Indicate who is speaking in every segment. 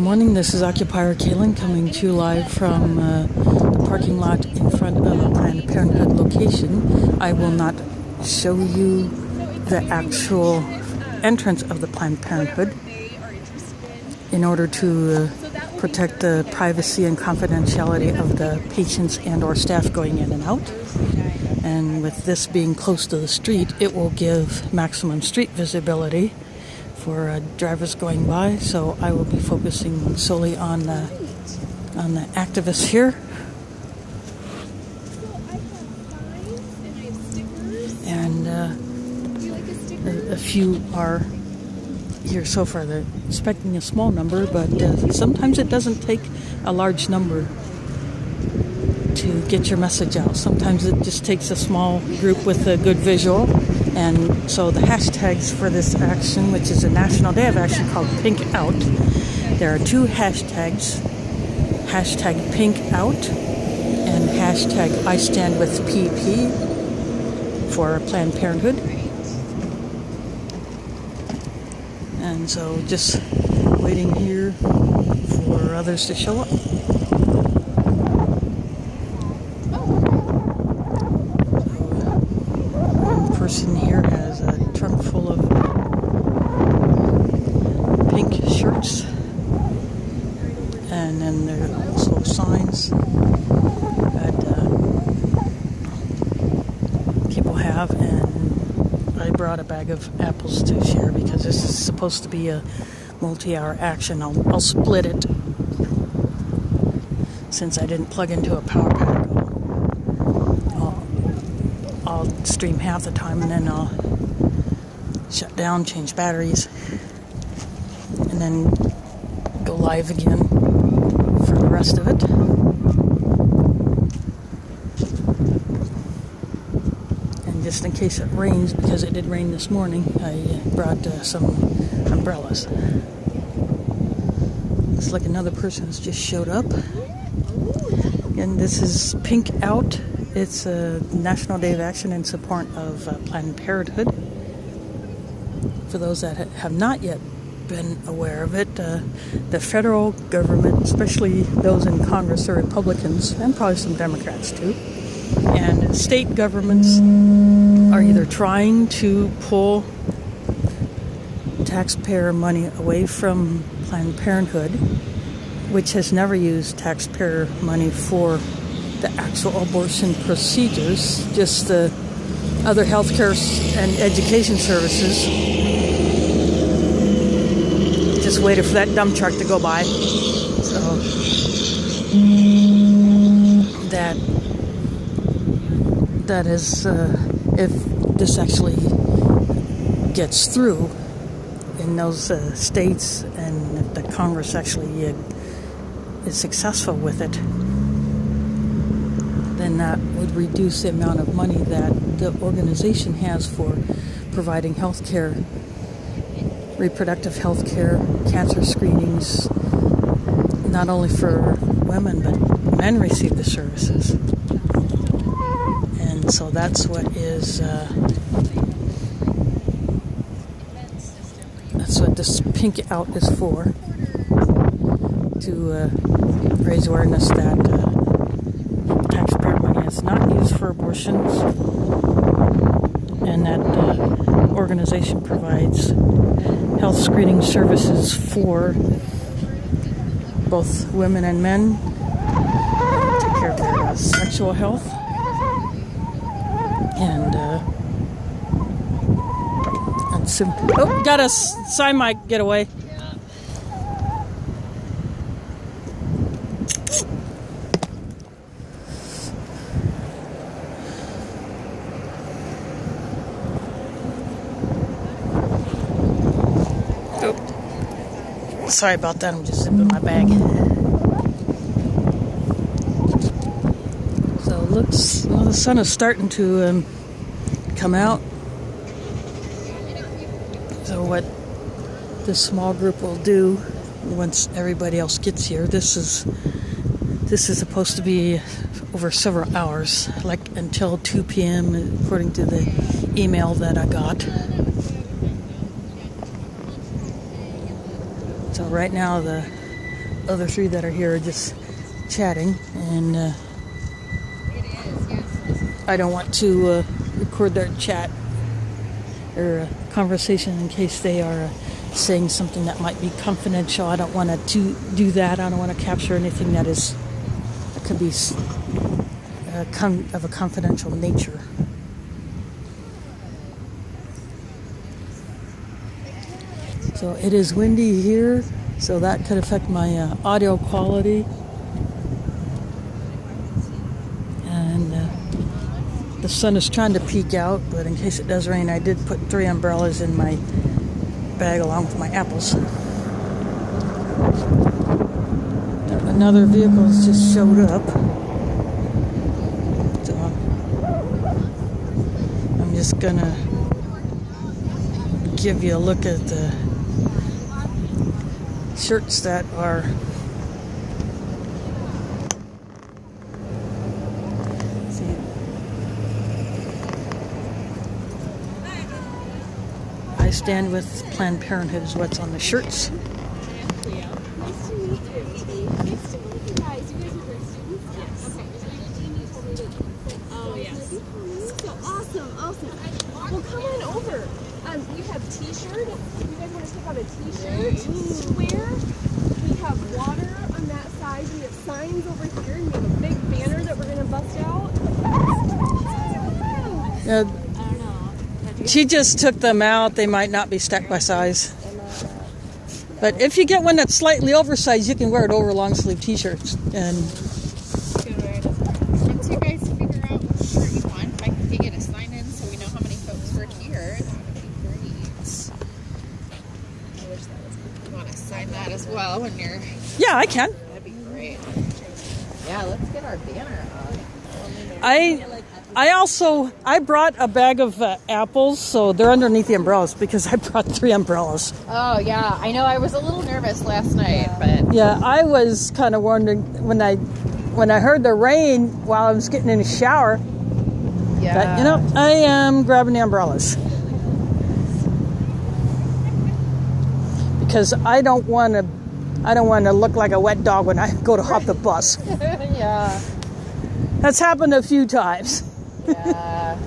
Speaker 1: morning, this is Occupier Kaylin coming to you live from the parking lot in front of a Planned Parenthood location. I will not show you the actual entrance of the Planned Parenthood in order to protect the privacy and confidentiality of the patients and or staff going in and out. And with this being close to the street, it will give maximum street visibility for drivers going by. So I will be focusing solely on the activists here. And a few are here so far. They're expecting a small number, but sometimes it doesn't take a large number to get your message out. Sometimes it just takes a small group with a good visual. And so the hashtags for this action, which is a national day of action called Pink Out, there are two hashtags, hashtag Pink Out and hashtag I Stand With PP for Planned Parenthood. And so just waiting here for others to show up. Person here has a trunk full of pink shirts, and then there are also signs that people have, and I brought a bag of apples to share because this is supposed to be a multi-hour action. I'll split it since I didn't plug into a power pack. I'll stream half the time and then I'll shut down, change batteries, and then go live again for the rest of it. And just in case it rains, because it did rain this morning, I brought some umbrellas. Looks like another person has just showed up. And this is Pink Out. It's a National Day of Action in support of Planned Parenthood. For those that have not yet been aware of it, the federal government, especially those in Congress, are Republicans, and probably some Democrats too. And state governments are either trying to pull taxpayer money away from Planned Parenthood, which has never used taxpayer money for the actual abortion procedures, just the other healthcare and education services. Just waited for that dump truck to go by. So that is, if this actually gets through in those states, and if the Congress actually is successful with it, then that would reduce the amount of money that the organization has for providing health care, reproductive health care, cancer screenings, not only for women, but men receive the services. And so that's what this Pink Out is for, to raise awareness that taxpayer money is not used for abortions, and that the organization provides health screening services for both women and men, take care of their sexual health, and got a sign mic, get away. Sorry about that, I'm just zipping my bag. So it looks, well, the sun is starting to come out. So what this small group will do once everybody else gets here, this is supposed to be over several hours, like until 2 p.m. according to the email that I got. So right now the other three that are here are just chatting, and I don't want to record their chat or conversation in case they are saying something that might be confidential. I don't want to do that. I don't want to capture anything that could be of a confidential nature. So it is windy here, so that could affect my audio quality. And the sun is trying to peek out, but in case it does rain, I did put 3 umbrellas in my bag along with my apples. Another vehicle has just showed up. So I'm just gonna give you a look at the shirts that are I stand with Planned Parenthood is what's on the shirts.
Speaker 2: Nice to meet you. Nice to meet you guys. You guys are great students? Yes. Okay. Oh, yes. So awesome. Well, come on over. We have t-shirt. You guys want to check out a t-shirt to wear? We have water on that side. We have signs over here. And we have a big banner that we're going to bust out.
Speaker 1: I don't know. She just took them out. They might not be stacked by size. But if you get one that's slightly oversized, you can wear it over long sleeve t-shirts. And
Speaker 3: once you guys figure out what shirt you want, if I can get a sign in so we know how many folks work here, that would be great. I wish that was. You want to sign that as well when you're.
Speaker 1: yeah, I can.
Speaker 3: That'd be great. Yeah, let's get our banner up.
Speaker 1: I brought a bag of apples, so they're underneath the umbrellas because I brought 3 umbrellas.
Speaker 3: Oh yeah, I know. I was a little nervous last night, but
Speaker 1: Yeah, I was kind of wondering when I heard the rain while I was getting in the shower.
Speaker 3: yeah,
Speaker 1: But I am grabbing the umbrellas because I don't want to look like a wet dog when I go to hop the bus.
Speaker 3: yeah,
Speaker 1: That's happened a few times.
Speaker 3: yeah.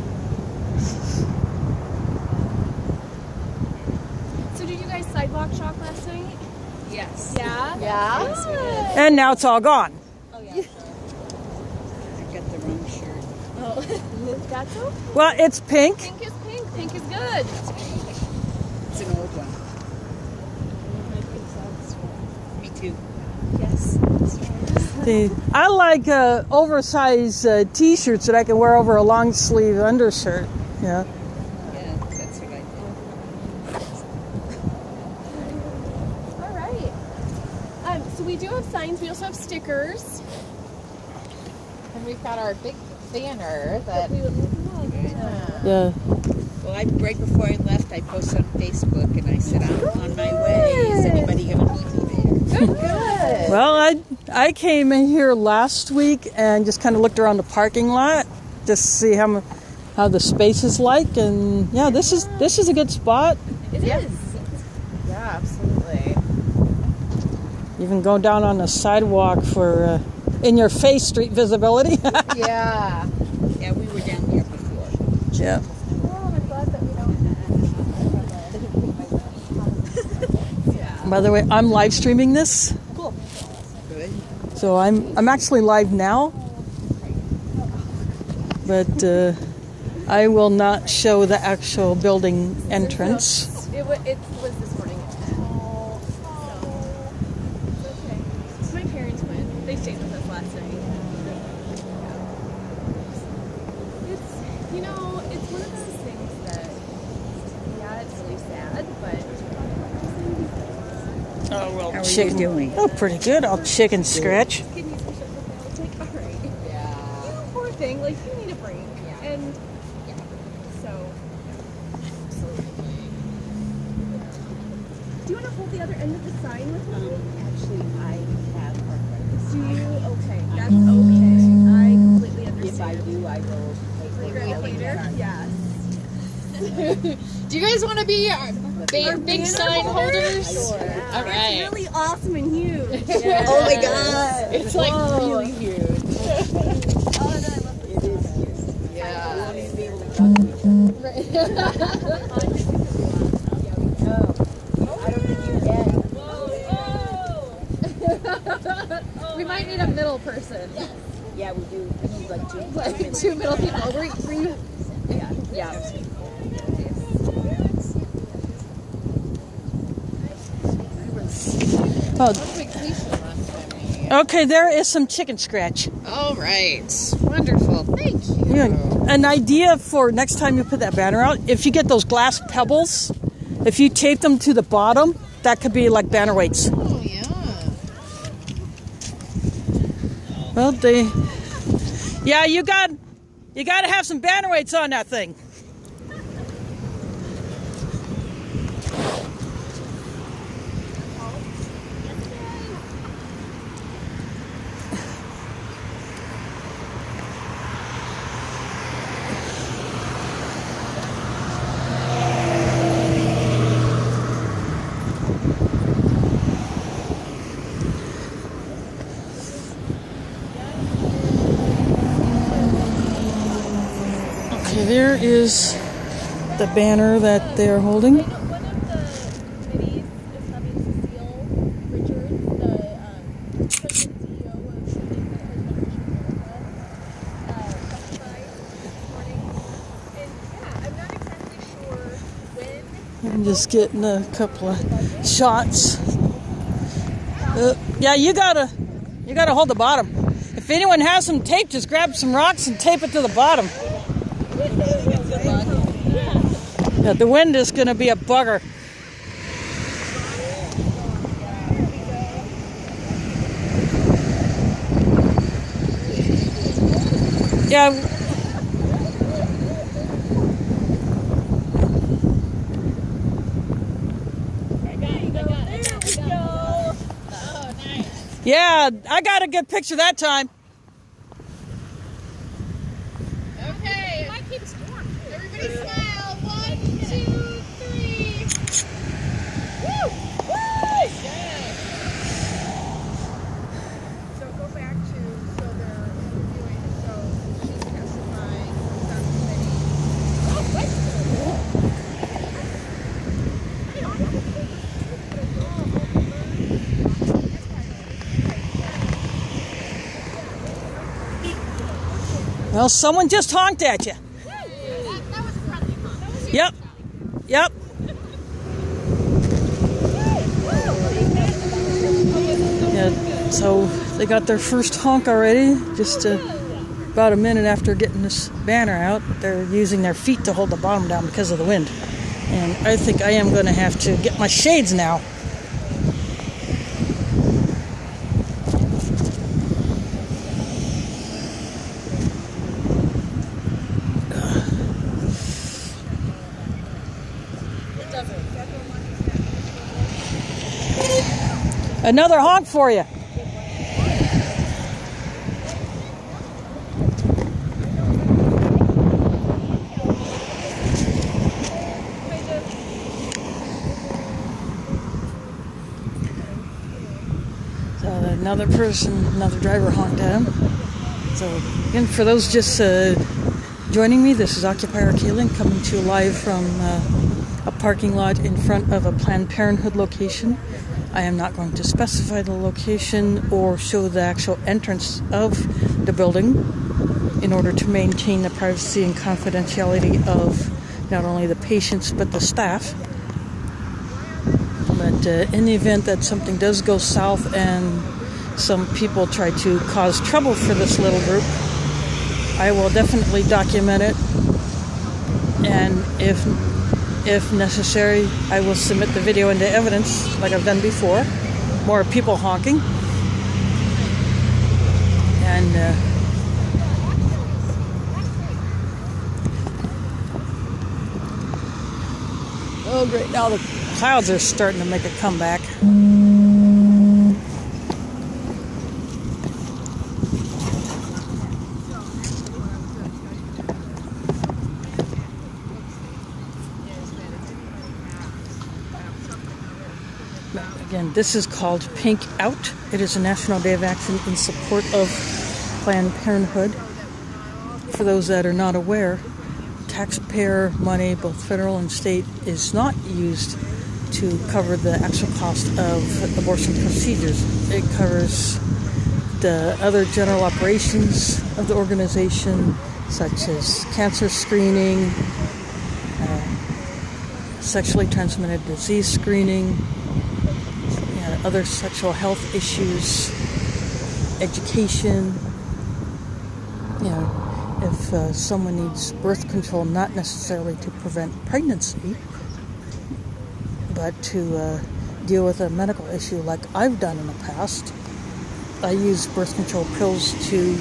Speaker 2: So did you guys sidewalk shop last night?
Speaker 4: Yes.
Speaker 2: Yeah?
Speaker 3: Yeah.
Speaker 4: Yes, we did.
Speaker 1: And now it's all gone.
Speaker 4: Oh, yeah. I got the wrong shirt.
Speaker 2: Oh, that's okay.
Speaker 1: Well, it's pink.
Speaker 2: Pink is pink. Pink is good.
Speaker 4: It's an old one. Me too. Yes.
Speaker 1: I like oversized t-shirts that I can wear over a long sleeve undershirt. Yeah.
Speaker 4: Yeah, that's what I did.
Speaker 2: All right. So we do have signs. We also have stickers.
Speaker 3: And we've got our big banner that.
Speaker 1: Yeah.
Speaker 4: Well, right before I left, I posted on Facebook and I said, I'm on my way. Is anybody going to meet me there?
Speaker 3: Good.
Speaker 1: Well, I came in here last week and just kind of looked around the parking lot just to see how the space is like, and yeah, this is a good spot.
Speaker 2: It is.
Speaker 3: Yeah, absolutely.
Speaker 1: Even go down on the sidewalk for in your face street visibility.
Speaker 3: Yeah.
Speaker 4: Yeah, we were down there before.
Speaker 1: Yeah.
Speaker 2: Well, I'm glad that we don't.
Speaker 1: By the way, I'm live streaming this,
Speaker 2: Cool.
Speaker 4: Good.
Speaker 1: so I'm actually live now, but I will not show the actual building entrance.
Speaker 2: It was this morning at 10. Okay. My parents went. They stayed with us last night. It's one of those things that, yeah, it's really sad, but.
Speaker 1: Oh well,
Speaker 4: How are you doing?
Speaker 1: Oh, pretty good. I'll chicken scratch.
Speaker 2: Kidney push up with like, all right.
Speaker 3: Yeah.
Speaker 2: You poor thing, like you need a break. And so. Do you want to hold the other end of the sign with me?
Speaker 4: Actually, I have arthritis.
Speaker 2: Do you? Okay, that's okay. I completely understand.
Speaker 4: If I do, I will
Speaker 2: Regret it later. Yes.
Speaker 3: Do you guys want to be big sign holders.
Speaker 2: Sure.
Speaker 3: All right.
Speaker 2: It's really awesome and huge.
Speaker 3: Yeah.
Speaker 4: Oh my god.
Speaker 3: It's like
Speaker 4: really huge.
Speaker 2: Oh, no, I love this.
Speaker 3: yeah. We might need a middle person.
Speaker 4: Yeah, we do. We need like two.
Speaker 3: Like 2 middle people. Were you?
Speaker 4: Yeah.
Speaker 1: Oh,
Speaker 3: Vacation last time.
Speaker 1: okay, there is some chicken scratch.
Speaker 3: All right. Wonderful. Thank you.
Speaker 1: Yeah, an idea for next time you put that banner out, if you get those glass pebbles, if you tape them to the bottom, that could be like banner weights.
Speaker 3: Oh yeah.
Speaker 1: Well, you got to have some banner weights on that thing. Okay, there is the banner that they are holding.
Speaker 2: One of the committees is having Cecile Richards, the president and CEO of testify this morning. And yeah, I'm not exactly sure when.
Speaker 1: I'm just getting a couple of shots. Yeah, you gotta hold the bottom. If anyone has some tape, just grab some rocks and tape it to the bottom. Yeah, the wind is gonna be a bugger. Yeah. Yeah, I got a good picture that time.
Speaker 3: Okay. Everybody smile. 1, 2, 3. Woo! Nice job.
Speaker 5: So go back to, so they're interviewing, so she's testifying, that's committee.
Speaker 3: Oh, what?
Speaker 1: Well, someone just honked at you.
Speaker 3: That was a friendly honk.
Speaker 1: Yep. Yep. Yeah, so they got their first honk already, just about a minute after getting this banner out. They're using their feet to hold the bottom down because of the wind. And I think I am going to have to get my shades now. Another honk for you. So another driver honked at him. So again, for those just joining me, this is Occupier Kaylin coming to you live from a parking lot in front of a Planned Parenthood location. I am not going to specify the location or show the actual entrance of the building in order to maintain the privacy and confidentiality of not only the patients but the staff. But in the event that something does go south and some people try to cause trouble for this little group, I will definitely document it, and if necessary, I will submit the video into evidence like I've done before. More people honking. And oh great, now the clouds are starting to make a comeback. Again, this is called Pink Out. It is a national day of action in support of Planned Parenthood. For those that are not aware, taxpayer money, both federal and state, is not used to cover the actual cost of abortion procedures. It covers the other general operations of the organization, such as cancer screening, sexually transmitted disease screening, other sexual health issues, education. If someone needs birth control, not necessarily to prevent pregnancy, but to deal with a medical issue like I've done in the past. I used birth control pills to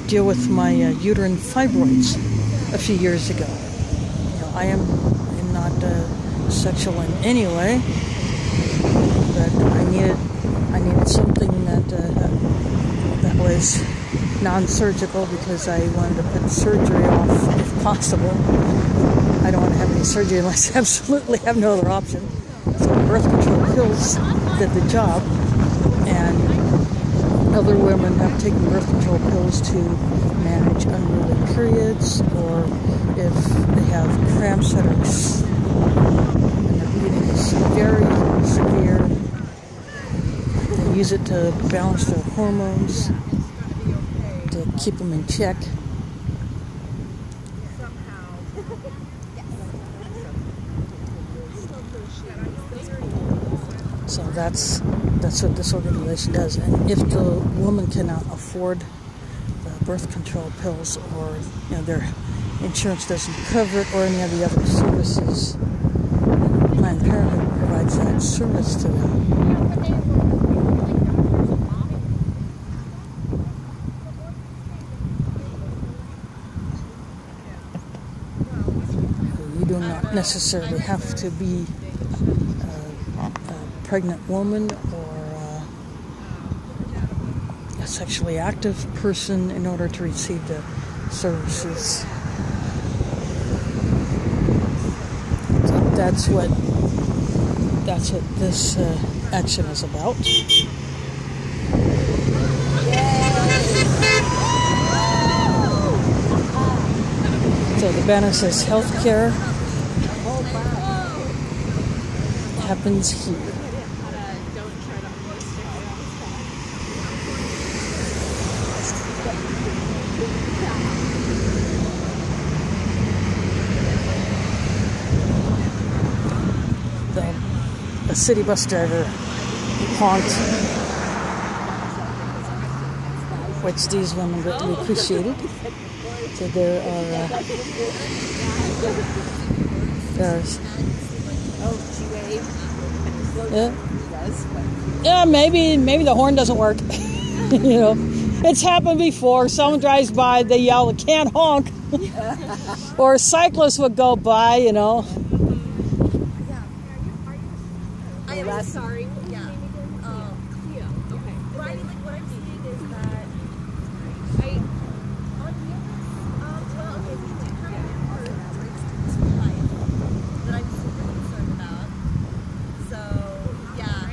Speaker 1: deal with my uterine fibroids a few years ago. I am not sexual in any way, but I needed something that was non-surgical because I wanted to put surgery off if possible. I don't want to have any surgery unless I absolutely have no other option. So birth control pills did the job, and other women have taken birth control pills to manage unruly periods, or if they have cramps that are and their bleeding is very severe. They use it to balance their hormones, to keep them in check. So that's what this organization does. And if the woman cannot afford the birth control pills, or their insurance doesn't cover it, or any of the other services, Planned Parenthood provides that service to them. You do not necessarily have to be a pregnant woman or a sexually active person in order to receive the services. So that's what this action is about. So the banner says healthcare happens here. The city bus driver honked, which these women greatly appreciated. So there's maybe the horn doesn't work. It's happened before. Someone drives by, they yell, "It can't honk," or a cyclist would go by.
Speaker 2: I'm sorry. Yeah. Cleo. Okay. What I'm seeing is that that I'm super concerned about. So yeah,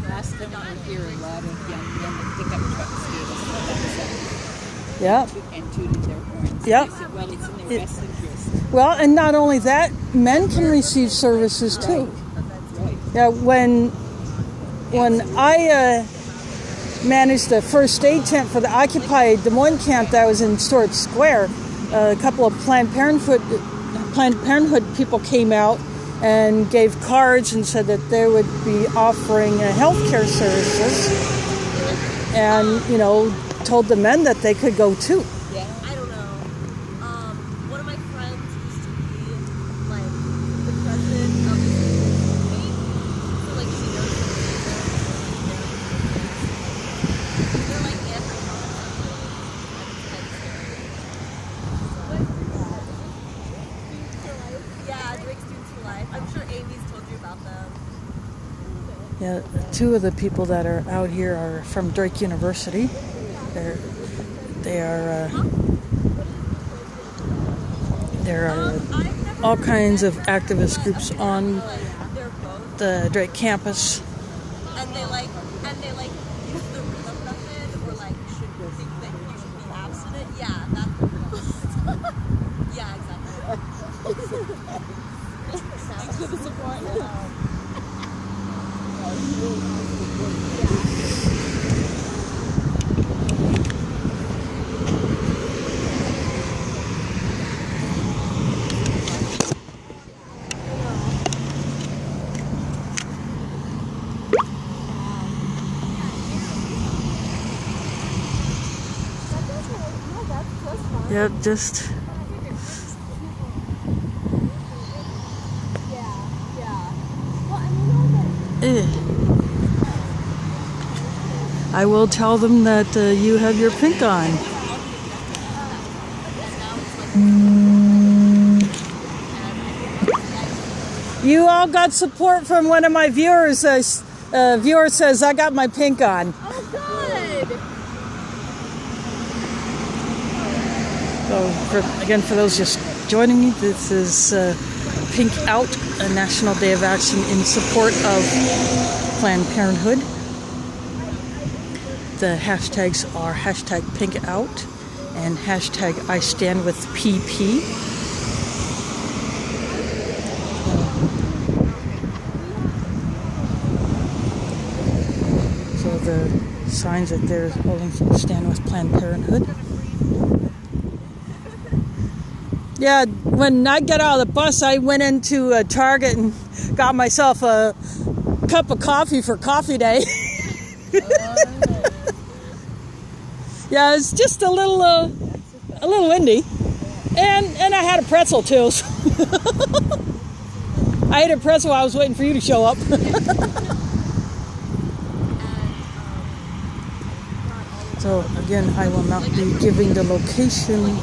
Speaker 4: Last time I hear a lot of young men that pick up trucks and tooting their horns.
Speaker 1: Yep.
Speaker 4: I said, well, it's in their best interest.
Speaker 1: Well, and not only that, men can receive services too.
Speaker 4: Right.
Speaker 1: Yeah, when I managed the first aid tent for the occupied Des Moines camp that was in Storage Square, a couple of Planned Parenthood people came out and gave cards and said that they would be offering healthcare services, and told the men that they could go too.
Speaker 2: I don't know. One of my friends used to be like the president of the community, so like she knows they're like yeah, Drake Students for Life. I'm sure Amy's told you about them.
Speaker 1: Yeah, two of the people that are out here are from Drake University. There are all kinds of activist groups on the Drake campus.
Speaker 2: And they like use the rhythm method, or like should think that you should be abstinent. Yeah, that's yeah, exactly. Thanks for the support.
Speaker 1: Yep, just I will tell them that you have your pink on. You all got support from one of my viewers. Viewer says I got my pink on.
Speaker 2: Oh, good.
Speaker 1: So, for those just joining me, this is Pink Out, a National Day of Action in support of Planned Parenthood. The hashtags are hashtag Pink Out and hashtag I Stand with PP. So the signs that they're holding for Stand with Planned Parenthood. Yeah, when I get out of the bus, I went into Target and got myself a cup of coffee for coffee day. Yeah, it's just a little windy, and I had a pretzel too. So I ate a pretzel while I was waiting for you to show up. So again, I will not be giving the location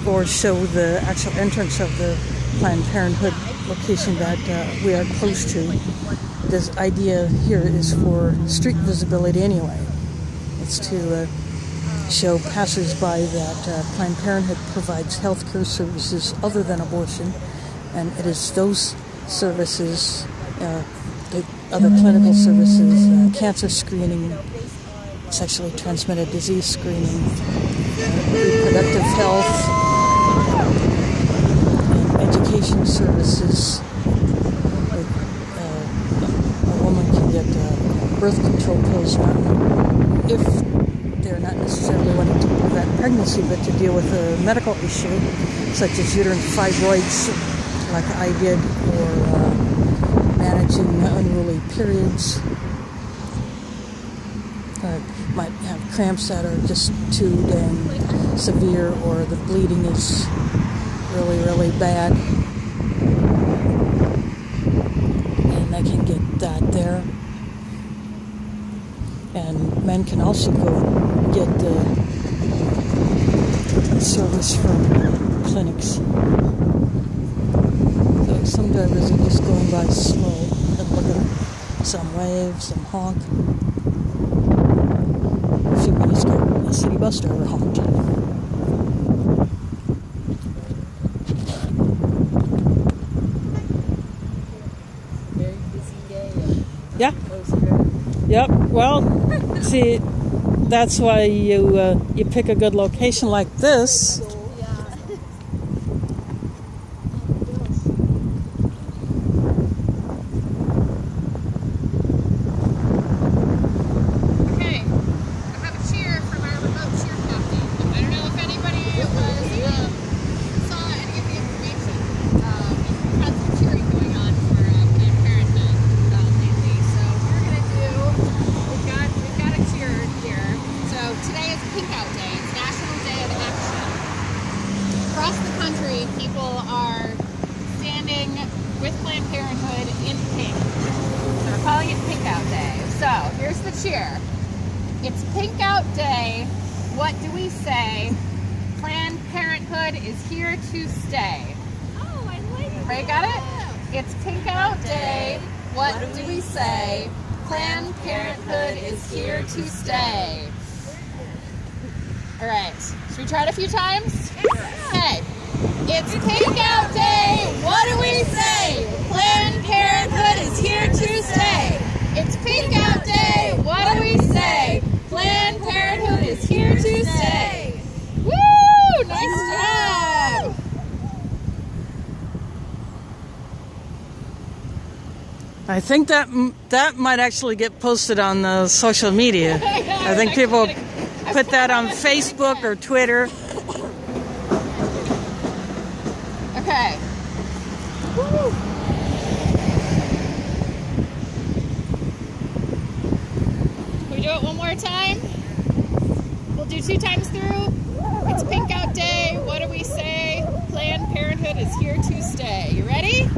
Speaker 1: or show the actual entrance of the Planned Parenthood location that we are close to. This idea here is for street visibility anyway. It's to show passersby that Planned Parenthood provides healthcare services other than abortion, and it is those services, the other clinical services, cancer screening, sexually transmitted disease screening, reproductive health, education services. A woman can get birth control pills if they're not necessarily wanting to prevent pregnancy, but to deal with a medical issue such as uterine fibroids, like I did, or managing unruly periods. Might have cramps that are just too dang severe, or the bleeding is really, really bad, and they can get that there. And men can also go get service from clinics. So some drivers are just going by slow and looking, some wave, some honk. A few minutes ago, a city bus driver honked.
Speaker 4: Very busy day.
Speaker 1: Yeah. Yep. Well, see, that's why you pick a good location like this.
Speaker 3: People are standing with Planned Parenthood in pink. So we're calling it Pink Out Day. So here's the cheer. It's Pink Out Day. What do we say? Planned Parenthood is here to stay.
Speaker 2: Oh, I like it.
Speaker 3: Ray, got it? It's Pink Out Day. What do we say? Planned Parenthood is here to stay. All right. Should we try it a few times? Okay. It's Pink Out Day. What do we say? Planned Parenthood here to stay. It's Pink Out Day. What do we say? Planned Parenthood is here to stay. Woo! Nice job.
Speaker 1: I think that might actually get posted on the social media. I think people put that on Facebook or Twitter.
Speaker 3: Okay. Woo. Can we do it one more time? We'll do 2 times through. It's Pink Out Day. What do we say? Planned Parenthood is here to stay. You ready?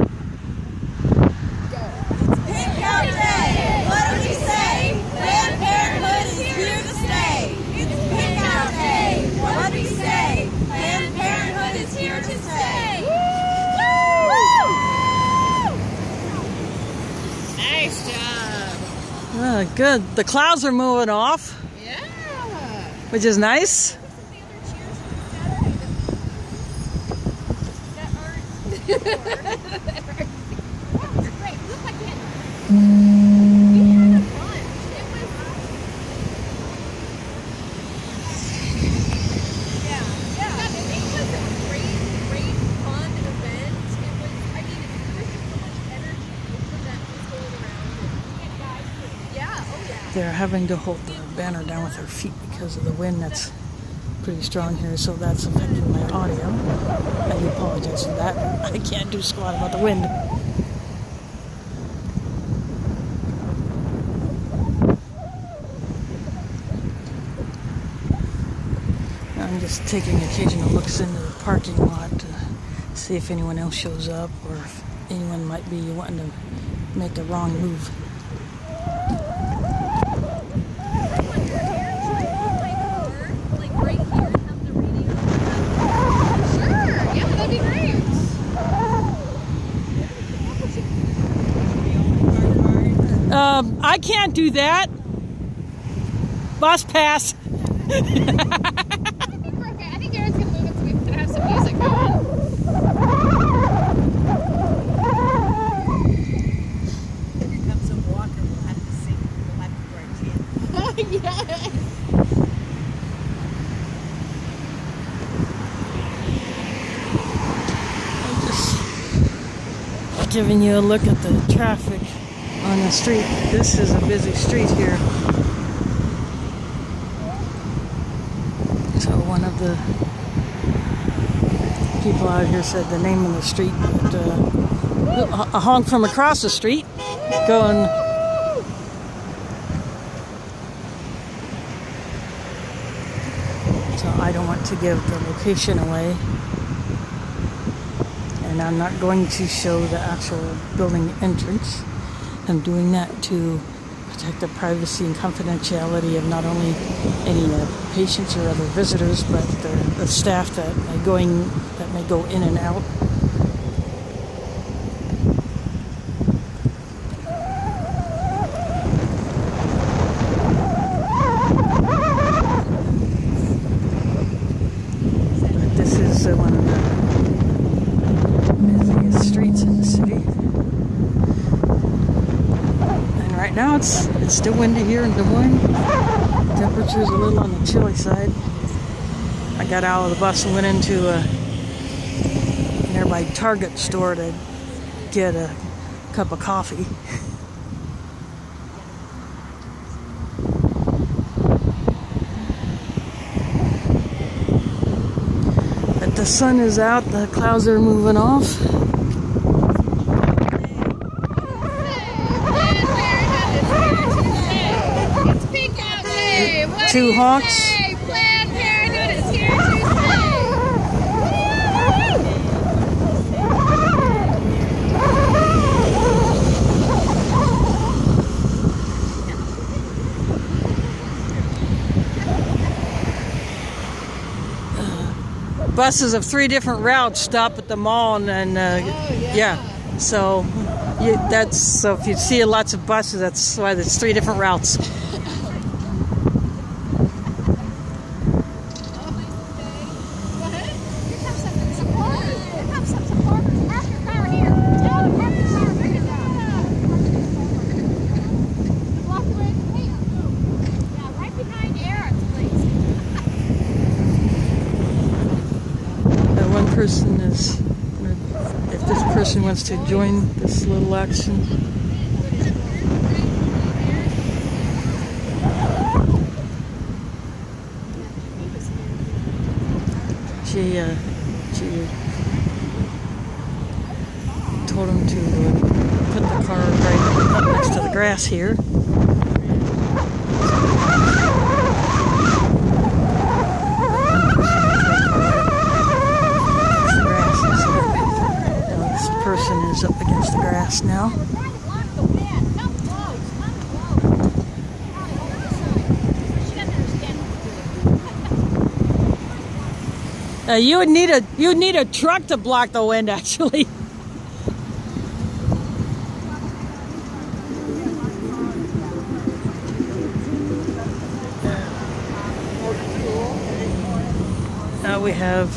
Speaker 2: Pink Out Day! What do we say? Planned Parenthood is here to stay. It's Pink Out Day! What do we say? Planned Parenthood is here to stay.
Speaker 3: Nice job.
Speaker 1: Good. The clouds are moving off,
Speaker 3: Yeah.
Speaker 1: which is nice. They're having to hold the banner down with their feet because of the wind that's pretty strong here, so that's affecting my audio. I do apologize for that. I can't do squat about the wind. I'm just taking occasional looks into the parking lot to see if anyone else shows up or if anyone might be wanting to make a wrong move. I can't do that. Bus pass.
Speaker 3: I think we're okay. I think Aaron's gonna move it so we can have some music going.
Speaker 4: Here comes a walker. We'll have to sing. We'll have to do our chant.
Speaker 3: Yes.
Speaker 1: Just giving you a look at the traffic on the street. This is a busy street here. So one of the people out here said the name of the street, but a honk from across the street going. So I don't want to give the location away. And I'm not going to show the actual building entrance. I'm doing that to protect the privacy and confidentiality of not only any patients or other visitors, but the staff that may go in and out. But this is one of the busiest streets in the city. Right now it's still windy here in Des Moines. Temperature's a little on the chilly side. I got out of the bus and went into a nearby Target store to get a cup of coffee. But the sun is out, the clouds are moving off. Two honks.
Speaker 3: Planned Parenthood is here to
Speaker 1: stay. Buses of 3 different routes stop at the mall, and yeah. So so if you see lots of buses, that's why there's 3 different routes. person is, if this person wants to join this little action. She told him to put the car right up next to the grass here. This person is up against the grass now. You would need a truck to block the wind, actually. Now we have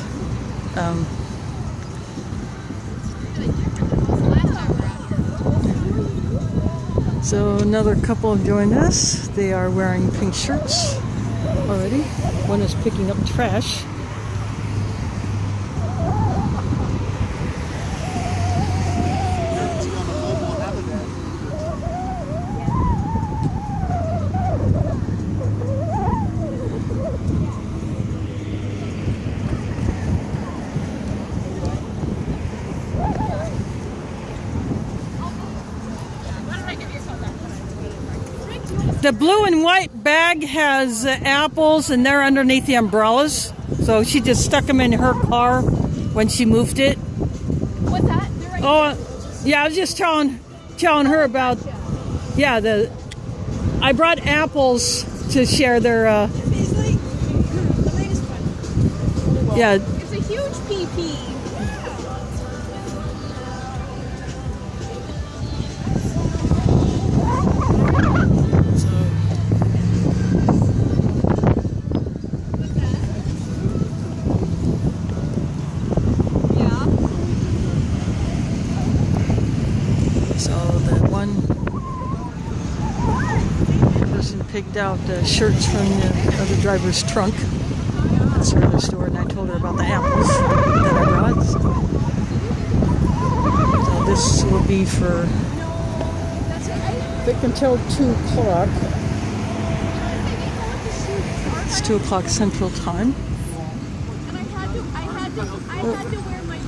Speaker 1: so another couple have joined us. They are wearing pink shirts already. One is picking up trash. The blue and white bag has apples, and they're underneath the umbrellas. So she just stuck them in her car when she moved it.
Speaker 2: What's that? Right.
Speaker 1: Oh, yeah, I was just telling her about, yeah, I brought apples to share their,
Speaker 2: The latest one.
Speaker 1: yeah.
Speaker 2: It's a huge PP.
Speaker 1: Picked out shirts from the other driver's trunk. That's her other store, and I told her about the apples that I brought. So this will be for, I think, until 2 o'clock. It's 2 o'clock Central Time.
Speaker 2: And I had to wear my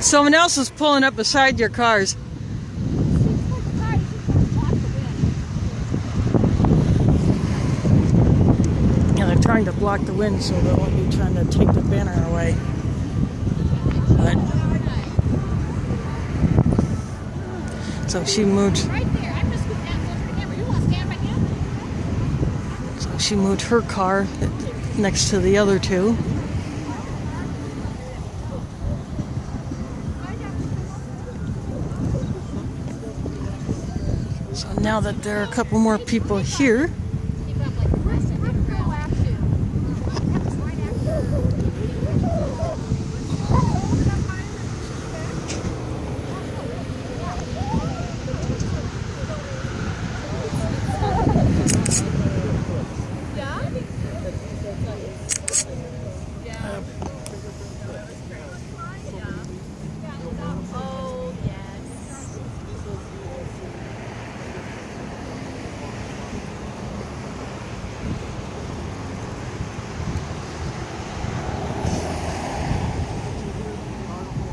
Speaker 1: Someone else is pulling up beside your cars. Trying to block the wind so they won't be trying to take the banner away. But, so she moved. So she moved her car next to the other two. So now that there are a couple more people here.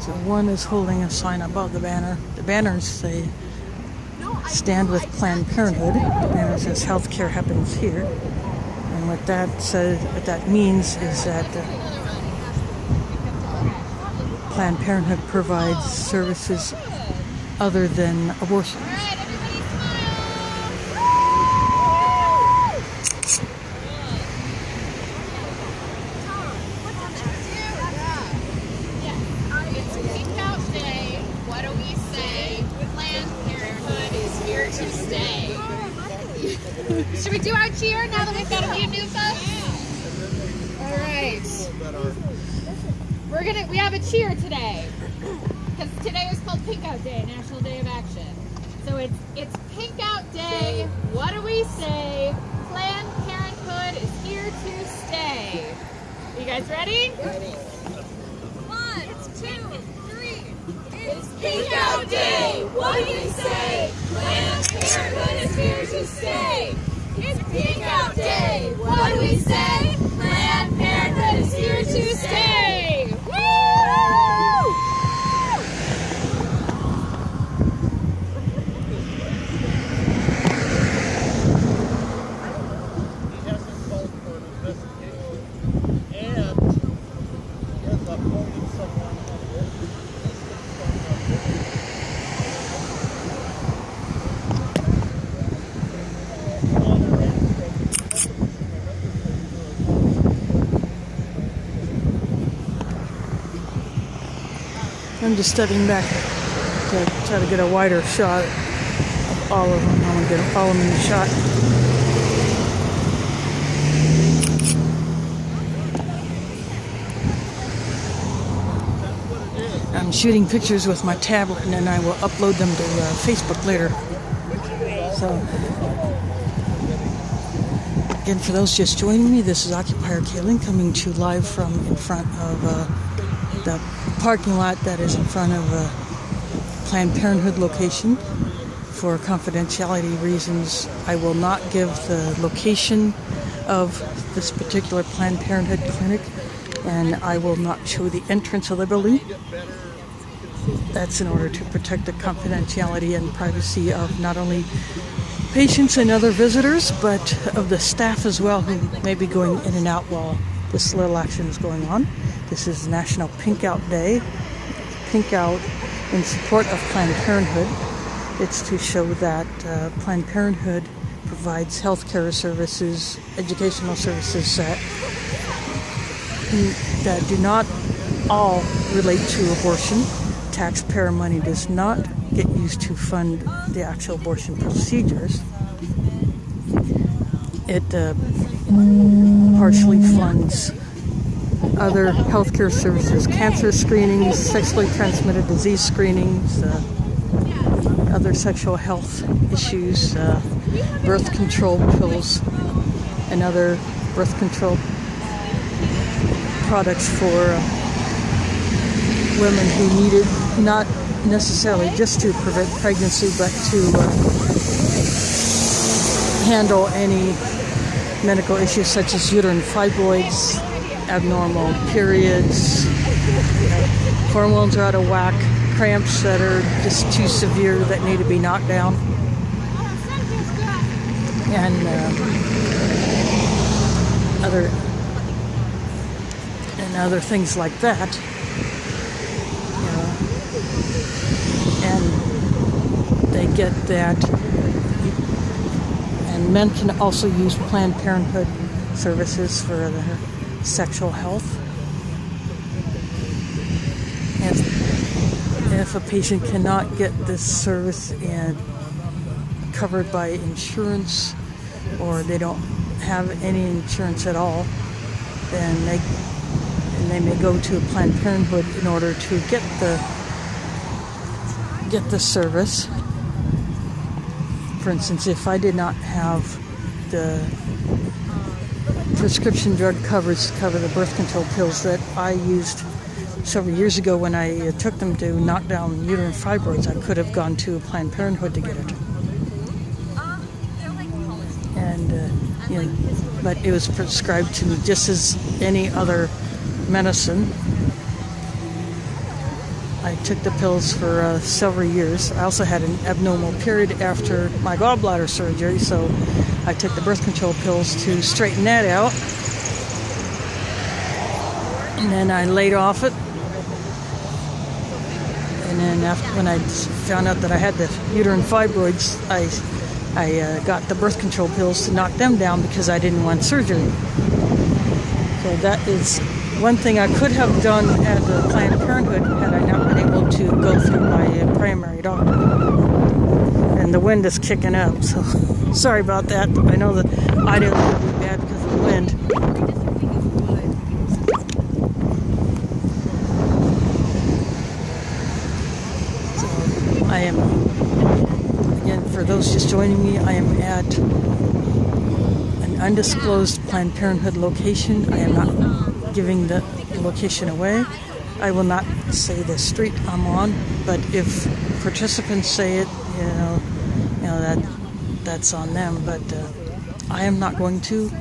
Speaker 1: So one is holding a sign above the banner. The banners say, "Stand with Planned Parenthood." The banner says, "Healthcare happens here." And what that says, what that means is that Planned Parenthood provides services other than abortions.
Speaker 3: Should we do our cheer now that we've got a few new folks? All right. We have a cheer today because today is called Pink Out Day, National Day of Action. So it's Pink Out Day. What do we say? Planned Parenthood is here to stay. You guys ready?
Speaker 2: Ready. 1, 2, 3. It's Pink Out Day. What do you say? Planned Parenthood is here to stay. It's Pink Out Day. What do we say? Planned Parenthood is here to stay.
Speaker 3: Woo!
Speaker 6: He hasn't called for an investigation, and he has appointed someone on
Speaker 1: I'm just stepping back to try to get a wider shot of all of them. I want to get all of them in the shot. I'm shooting pictures with my tablet, and then I will upload them to Facebook later. So, again, for those just joining me, this is Occupier Kaylin coming to you live from in front of the parking lot that is in front of a Planned Parenthood location. For confidentiality reasons, I will not give the location of this particular Planned Parenthood clinic, and I will not show the entrance of the building. That's in order to protect the confidentiality and privacy of not only patients and other visitors, but of the staff as well, who may be going in and out while this little action is going on. This is National Pink Out Day. Pink Out in support of Planned Parenthood. It's to show that Planned Parenthood provides healthcare services, educational services that do not all relate to abortion. Taxpayer money does not get used to fund the actual abortion procedures. It partially funds other healthcare services, cancer screenings, sexually transmitted disease screenings, other sexual health issues, birth control pills, and other birth control products for women who need it, not necessarily just to prevent pregnancy, but to handle any medical issues such as uterine fibroids, abnormal periods, hormones are out of whack, cramps that are just too severe that need to be knocked down, and other things like that. And they get that. And men can also use Planned Parenthood services for their sexual health. If a patient cannot get this service and covered by insurance, or they don't have any insurance at all, then they may go to a Planned Parenthood in order to get the service. For instance, if I did not have the prescription drug coverage to cover the birth control pills that I used several years ago when I took them to knock down uterine fibroids, I could have gone to a Planned Parenthood to get it. And but it was prescribed to me just as any other medicine. I took the pills for several years. I also had an abnormal period after my gallbladder surgery, so I took the birth control pills to straighten that out. And then I laid off it. And then when I found out that I had the uterine fibroids, I got the birth control pills to knock them down because I didn't want surgery. So that is one thing I could have done at the Planned Parenthood had I not been able to go through my primary doctor. And the wind is kicking up, so sorry about that. I know the audio will be bad because of the wind. So I am, again, for those just joining me, I am at an undisclosed Planned Parenthood location. I am not giving the location away. I will not say the street I'm on, but if participants say it, that's on them. But I am not going to.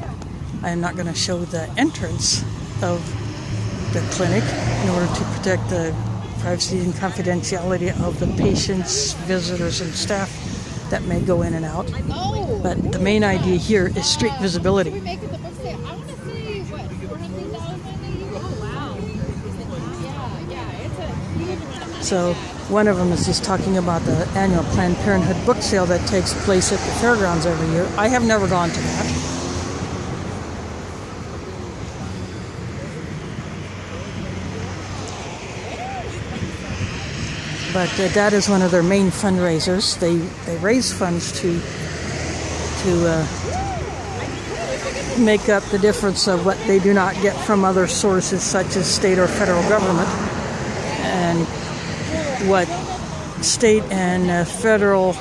Speaker 1: I am not going to show the entrance of the clinic in order to protect the privacy and confidentiality of the patients, visitors, and staff that may go in and out. But the main idea here is street visibility.
Speaker 3: We make it the book sale. I want to see what 400,000. Oh wow! Yeah, it's a huge amount of money.
Speaker 1: So one of them is just talking about the annual Planned Parenthood book sale that takes place at the fairgrounds every year. I have never gone to that. But that is one of their main fundraisers. They raise funds to make up the difference of what they do not get from other sources such as state or federal government, and what state and federal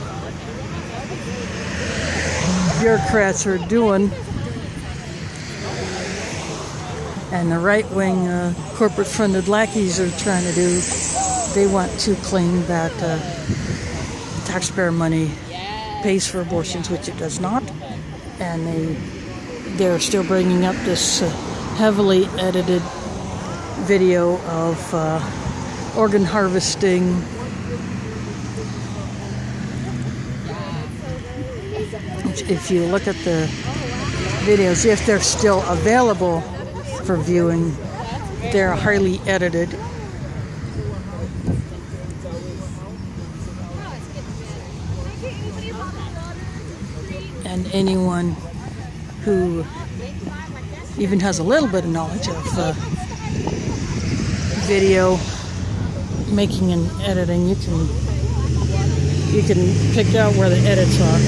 Speaker 1: bureaucrats are doing, and the right-wing corporate-funded lackeys are trying to do. They want to claim that taxpayer money pays for abortions, which it does not, and they're still bringing up this heavily edited video of organ harvesting. If you look at the videos, if they're still available for viewing, they're highly edited. And anyone who even has a little bit of knowledge of video making and editing, you can pick out where the edits are.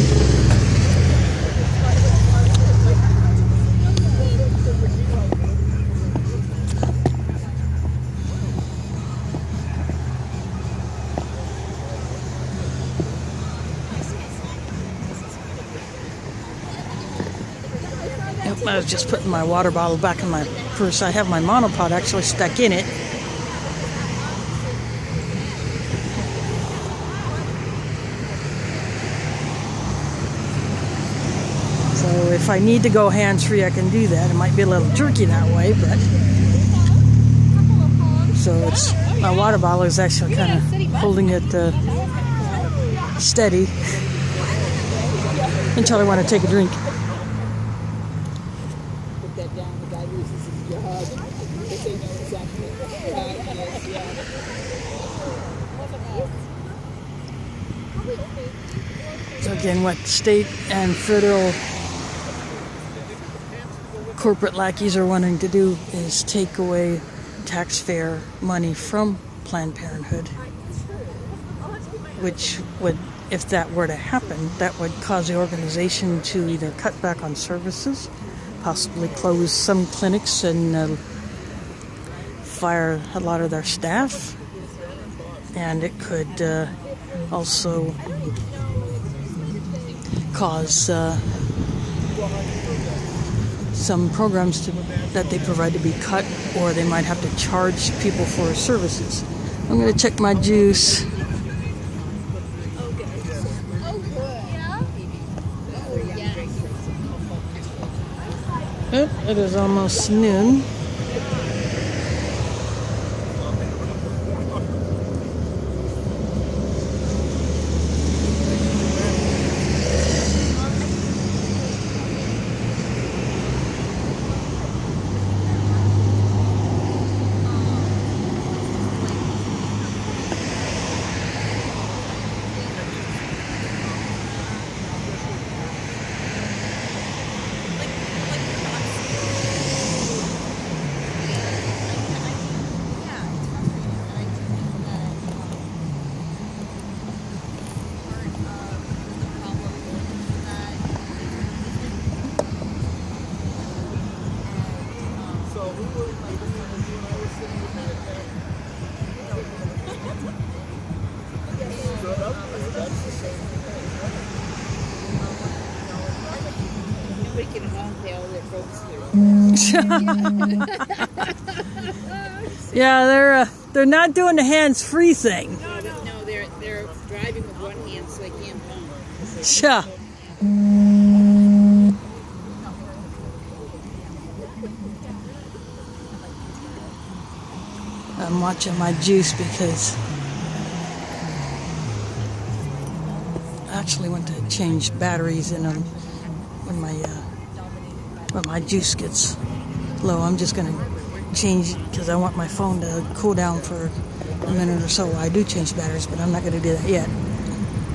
Speaker 1: I was just putting my water bottle back in my purse. I have my monopod actually stuck in it. So if I need to go hands-free, I can do that. It might be a little jerky that way, but so it's my water bottle is actually kind of holding it steady until I want to take a drink. So again, what state and federal corporate lackeys are wanting to do is take away taxpayer money from Planned Parenthood, which would, if that were to happen, that would cause the organization to either cut back on services, possibly close some clinics and fire a lot of their staff, and it could also cause some programs that they provide to be cut, or they might have to charge people for services. I'm going to check my juice. Oh, it is almost noon.
Speaker 4: they all their boats through.
Speaker 1: Yeah, they're not doing the hands-free thing.
Speaker 4: No, they're driving with one hand so they can't pump.
Speaker 1: Yeah. I'm watching my juice because I actually went to change batteries in them when my juice gets low. I'm just gonna change because I want my phone to cool down for a minute or so. I do change batteries, but I'm not gonna do that yet.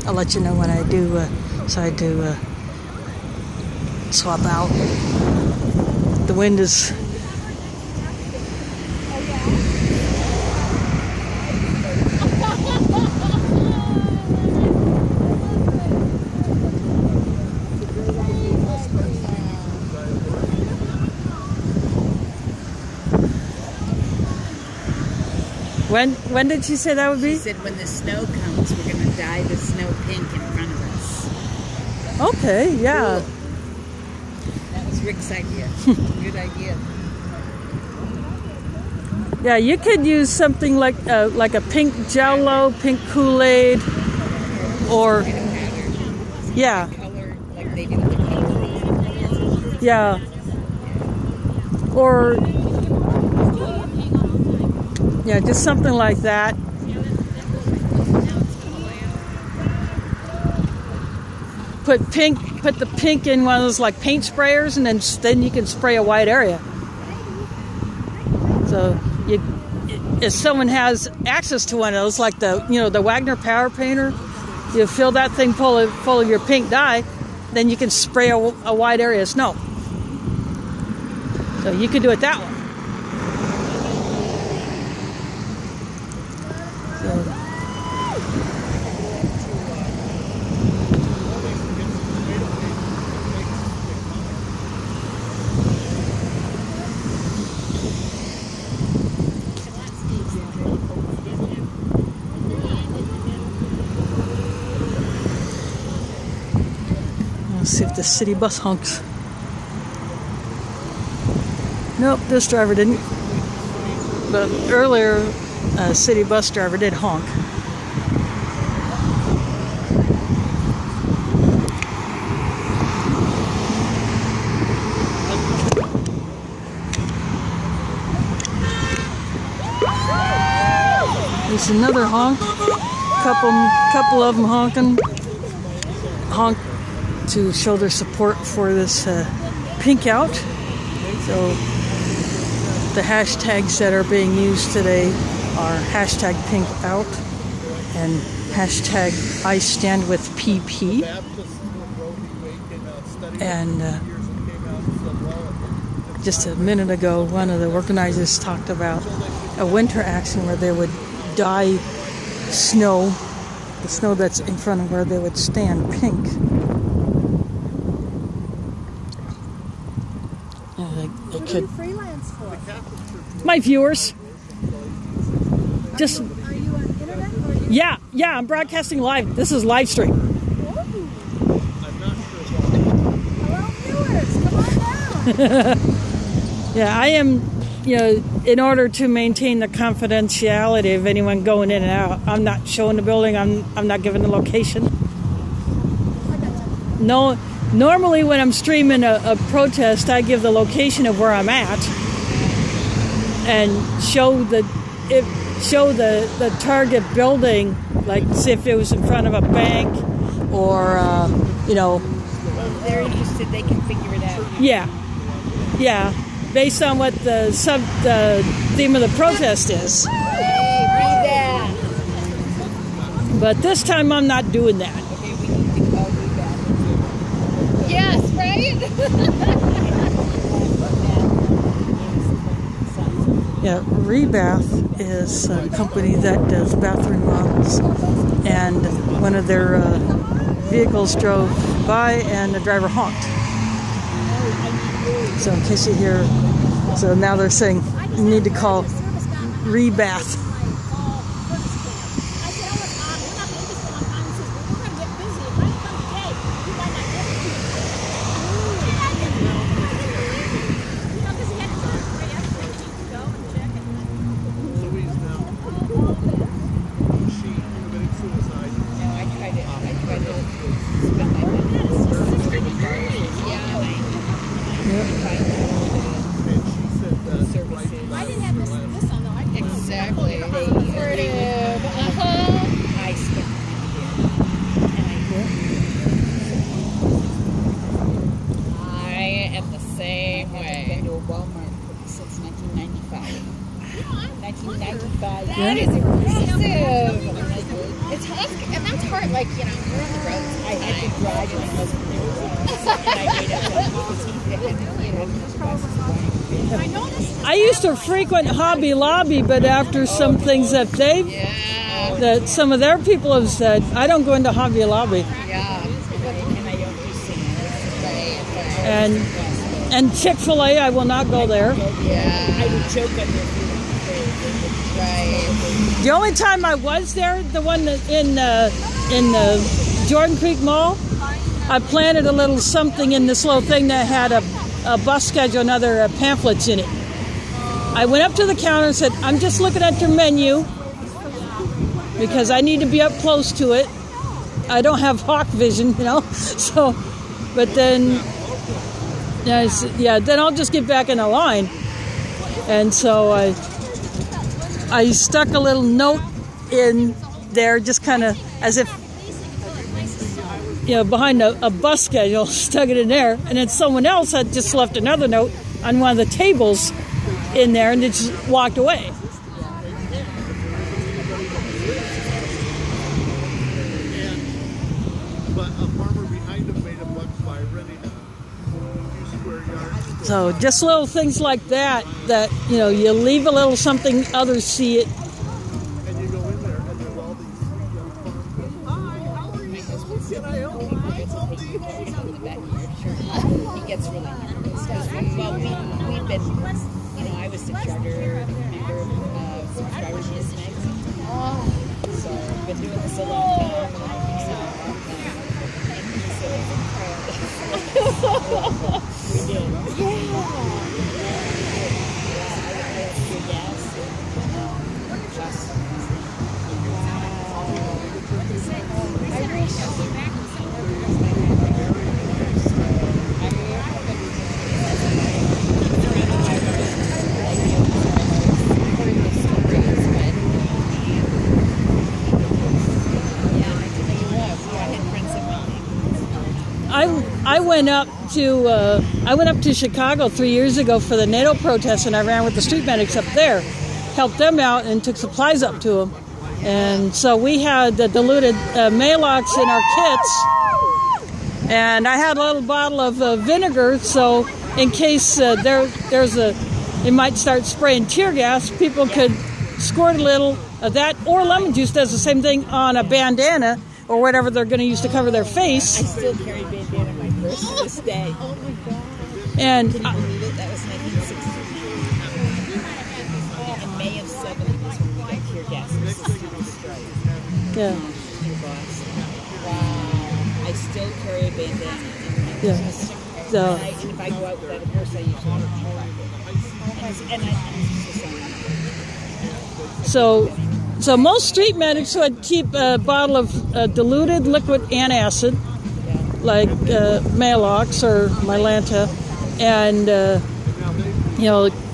Speaker 1: I'll let you know when I do decide to swap out. The wind is When did she say that would be?
Speaker 4: She said when the snow comes, we're going to dye the snow pink in front of us.
Speaker 1: Okay, yeah.
Speaker 4: Cool. That was Rick's idea. Good idea.
Speaker 1: Yeah, you could use something like a pink Jell-O, pink Kool-Aid, or yeah,
Speaker 4: Color like they do the color.
Speaker 1: yeah, or yeah, just something like that. Put the pink in one of those like paint sprayers, and then you can spray a wide area. So if someone has access to one of those, like the Wagner Power Painter, you fill that thing full of your pink dye, then you can spray a wide area of snow. So you could do it that way. Let's see if the city bus honks. Nope, this driver didn't. But earlier, a city bus driver did honk. There's another honk. Couple of them honking. Honk to show their support for this pink out. So the hashtags that are being used today are hashtag pink out and hashtag I stand with PP. And just a minute ago, one of the organizers talked about a winter action where they would dye snow, the snow that's in front of where they would stand, pink. They could.
Speaker 5: Freelance for?
Speaker 1: My viewers. Just.
Speaker 5: Are you on internet? Or are you...
Speaker 1: Yeah, I'm broadcasting live. This is live stream.
Speaker 5: Hello, viewers. Come on down.
Speaker 1: Yeah, I am. In order to maintain the confidentiality of anyone going in and out, I'm not showing the building. I'm not giving the location. No. Normally, when I'm streaming a protest, I give the location of where I'm at and show the target building, like see if it was in front of a bank or
Speaker 4: Well, if they're interested, they can figure it out.
Speaker 1: Yeah, based on what the theme of the protest is.
Speaker 4: Hey, read that.
Speaker 1: But this time, I'm not doing that.
Speaker 4: Okay, we need to call you back.
Speaker 3: Yes, right?
Speaker 1: Yeah, Rebath is a company that does bathroom models, and one of their vehicles drove by and the driver honked. So in case you hear, so now they're saying you need to call Rebath.
Speaker 4: 1995.
Speaker 3: That is impressive. It's tough, and that's hard. Like, you know, we're on the roads.
Speaker 4: I had to drive and I wasn't there. And I made up
Speaker 1: I used to frequent Hobby Lobby, but after some things that that some of their people have said, I don't go into Hobby Lobby. And Chick-fil-A, I will not go there.
Speaker 4: I would choke on their food.
Speaker 1: The only time I was there, the one in the Jordan Creek Mall, I planted a little something in this little thing that had a bus schedule and other pamphlets in it. I went up to the counter and said, I'm just looking at your menu because I need to be up close to it. I don't have hawk vision, you know. So, but then, then I'll just get back in the line. And so I stuck a little note in there, just kind of as if, behind a bus schedule, stuck it in there. And then someone else had just left another note on one of the tables in there, and they just walked away.
Speaker 6: But a farmer behind him made a buck by renting a few square yards.
Speaker 1: So just little things like that, you leave a little something, others see it.
Speaker 6: And you go in there, and there's all these young farmers. Hi, how are you? Can I help you?
Speaker 4: He gets really nervous. Well, we've been, I was the charter member of Subscribers News Magazine. So I've been doing this a long time. We did.
Speaker 1: I went up to Chicago 3 years ago for the NATO protests, and I ran with the street medics up there, helped them out, and took supplies up to them. And so we had the diluted Maalox in our kits, and I had a little bottle of vinegar, so in case they might start spraying tear gas, people could squirt a little of that, or lemon juice does the same thing on a bandana or whatever they're going to use to cover their face.
Speaker 4: I still carry bandana in my purse to this day. Oh my God.
Speaker 1: And
Speaker 4: Can you believe it? That was 1969. In May of 70 was when we got tear gas. It was a strike.
Speaker 1: yeah.
Speaker 4: Wow. I still carry a bandana in my purse.
Speaker 1: Yeah. So
Speaker 4: And if I go out without a purse, I usually don't carry it.
Speaker 1: So most street medics would keep a bottle of diluted liquid antacid, like Maalox or Mylanta, and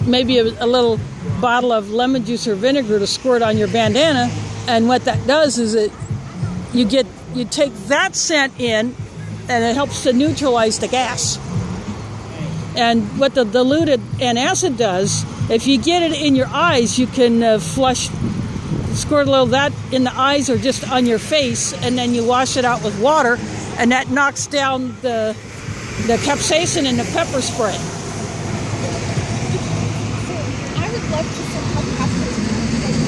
Speaker 1: maybe a little bottle of lemon juice or vinegar to squirt on your bandana. And what that does is you take that scent in, and it helps to neutralize the gas. And what the diluted antacid does, if you get it in your eyes, you can squirt a little of that in the eyes or just on your face, and then you wash it out with water, and that knocks down the capsaicin in the pepper spray.
Speaker 3: I would love to somehow capture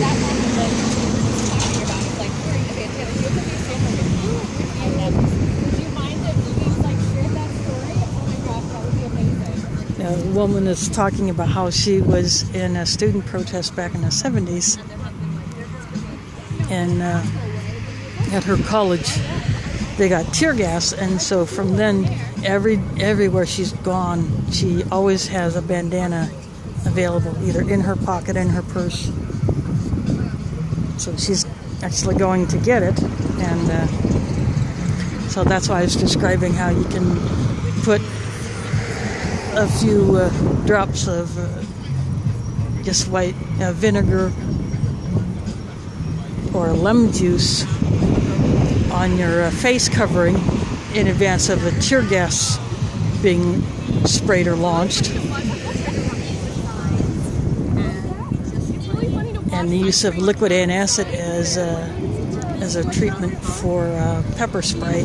Speaker 3: that moment that you were talking about. Like, okay, Taylor, you could be saying like, would you mind if you shared that story? Oh my gosh, that would be amazing.
Speaker 1: The woman is talking about how she was in a student protest back in the 70s, and at her college they got tear gas, and so from then everywhere she's gone, she always has a bandana available, either in her pocket or in her purse. So she's actually going to get it, and so that's why I was describing how you can put a few drops of just white vinegar or lemon juice on your face covering in advance of a tear gas being sprayed or launched. And and the use of liquid antacid as a treatment for pepper spray.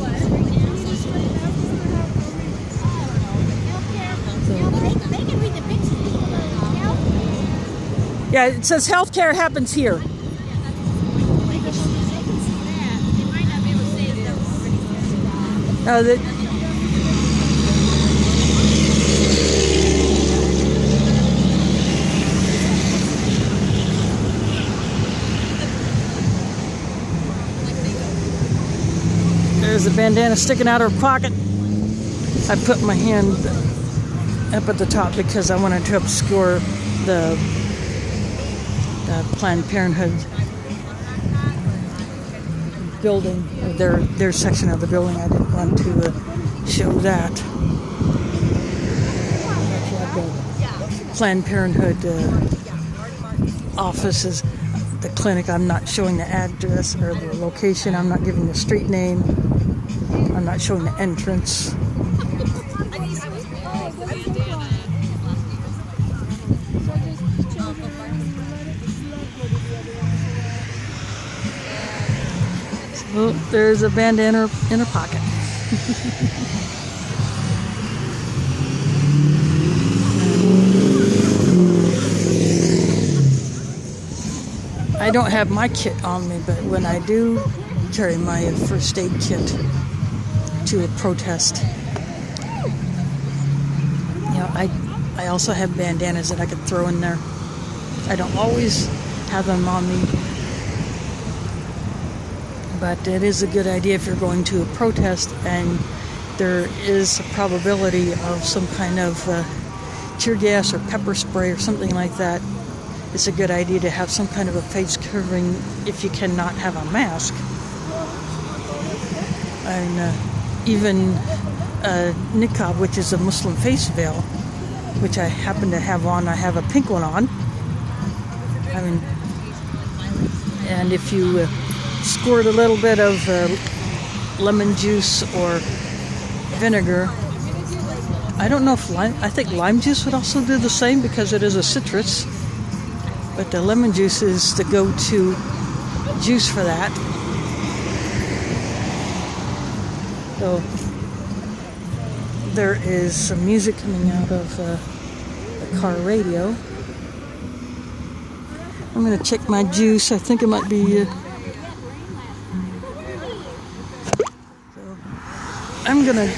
Speaker 1: Yeah, it says healthcare happens here. There's a bandana sticking out of her pocket. I put my hand up at the top because I wanted to obscure the Planned Parenthood building, or their section of the building. I didn't want to show that. Planned Parenthood offices, the clinic. I'm not showing the address or the location. I'm not giving the street name. I'm not showing the entrance. Well, there's a bandana in her pocket. I don't have my kit on me, but when I do carry my first aid kit to a protest, I also have bandanas that I could throw in there. I don't always have them on me, but it is a good idea if you're going to a protest and there is a probability of some kind of tear gas or pepper spray or something like that. It's a good idea to have some kind of a face covering if you cannot have a mask. And even niqab, which is a Muslim face veil, which I happen to have on. I have a pink one on. And if you squirt a little bit of lemon juice or vinegar, I don't know if I think lime juice would also do the same because it is a citrus, but the lemon juice is the go-to juice for that. So there is some music coming out of the car radio. I'm going to check my juice. I think it might be so I'm going to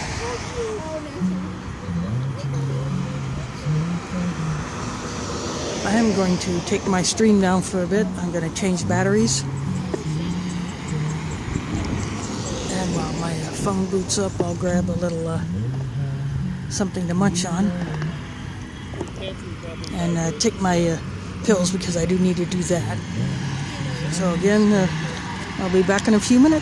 Speaker 1: I am going to take my stream down for a bit. I'm going to change batteries. And while my phone boots up, I'll grab a little something to munch on. And take my pills because I do need to do that. So again, I'll be back in a few minutes.